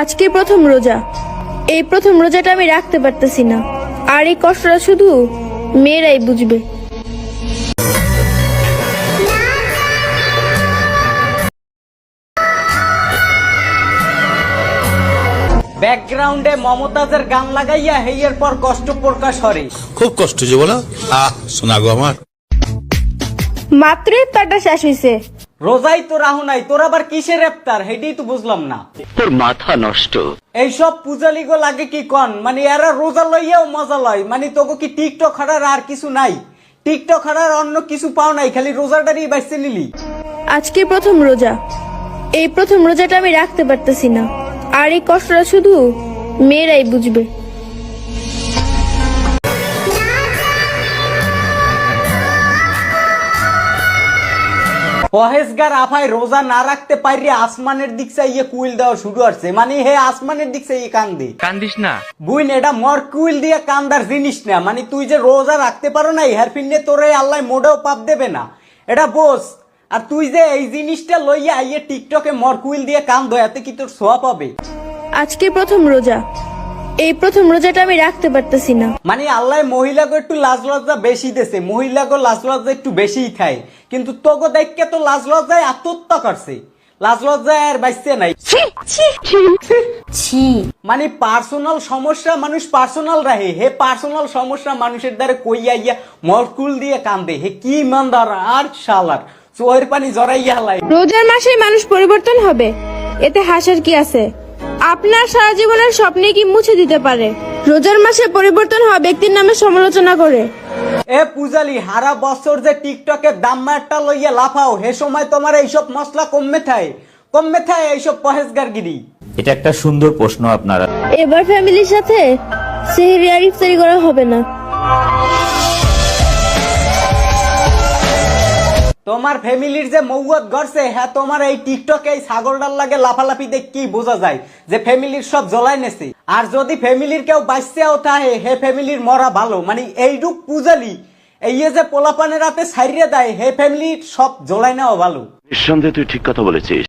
আজকে প্রথম রোজা। এই প্রথম রোজাটা আমি রাখতে পারতেছি না, আর এই কষ্টটা শুধু মেয়েরাই বুঝবে। ব্যাকগ্রাউন্ডে মমতাজের গান লাগাইয়া হেইয়ের পর কষ্ট প্রকাশ হরে। খুব কষ্ট যে বলো। শোনা গো আমার, মাত্র ইফতারটা শেষ হয়েছে। রোজাই তো রাহু নাই, তোর আবার কিসের ইফতার হেডেই তো বুঝলাম না। তোর মাথা নষ্ট। এইসব পূজালিগো লাগে কি কন, মানে এরা রোজা লইয়াও মজা লয়। মানে তোকে কি টিকটক হারার আর কিছু নাই? টিকটক হারার অন্য কিছু পাও নাই, খালি রোজাটারই বাইসে নিলি। আজকে প্রথম রোজা। এই প্রথম রোজাটা আমি রাখতে পারতেছি না, আর এই কষ্টটা শুধু মেয়েরাই বুঝবে। পহেজগার আফায় রোজা না রাখতে পারিয়ে আসমানের দিক চাইয়ে কুইল দেওয়া শুরু হচ্ছে। মানে হে আসমানের দিক চাইয়ে কান্দে। কান্দিস না বুইন, এটা মর কুইল দিয়ে কান্দার জিনিস না। মানে তুই যে রোজা রাখতে পারো না, হেয়ার পিনে তোরে আল্লাহ মোড়েও পাপ দেবে না, এটা বোঝ। আর তুই যে এই জিনিসটা লইয়া আইয়ে টিকটকে মর কুইল দিয়ে কান্দ, এতে কি তোর সোয়াব হবে? আজকে প্রথম রোজা। এই প্রথম রোজাটা আমি রাখতে পারতেছি না। মানে আল্লাহ মহিলাকে একটু লাজ লজ্জা বেশি দেছে, মহিলাকে লাজ লজ্জা একটু বেশিই খায়। কিন্তু তোকে দেখকে তো লাজ লজ্জায় আত্মহত্যা করছে, লাজ লজ্জায় আর বাঁচতে নাই। মানে পার্সোনাল সমস্যা মানুষ পার্সোনাল রাহে, হে পার্সোনাল সমস্যা মানুষের দ্বারা কইয়া ইয়া মরকুল দিয়ে কান্দে। হে কি ইমানদার আর শালার চোয়ের পানি জড়াইয়া লাই। রোজার মাসে মানুষ পরিবর্তন হবে, এতে হাসার কি আছে? আপনার সারা জীবনের স্বপ্নে কি মুছে দিতে পারে? রোজার মাসে পরিবর্তন হওয়া ব্যক্তির নামে সমালোচনা করে। এ পূজালি, হারা বছর যে টিকটকের দাম মারটা লইয়া লাফাও, হে সময় তোমার এইসব মশলা কমে থায় এইসব পহেজগারগিরি। এটা একটা সুন্দর প্রশ্ন আপনারা। এবার ফ্যামিলির সাথে সেহরি আর ইফতারি করা হবে না। তোমার ফ্যামিলির যে মৌত গড়ছে, হ্যাঁ তোমার এই টিকটকে এই ছাগলটার লাগে লাফালাফি দেখ কি বোঝা যায় যে ফ্যামিলির সব জ্বলাই নেছে। আর যদি ফ্যামিলির কেউ বাঁচতেও থাকে, হে ফ্যামিলির মরা ভালো। মানে এইটুক পূজালি এই যে পোলাপানের রাতে সাইরিয়ে দেয়, হে ফ্যামিলির সব জ্বলাই নেওয়া ভালো। নিঃসন্দেহে তুই ঠিক কথা বলেছিস।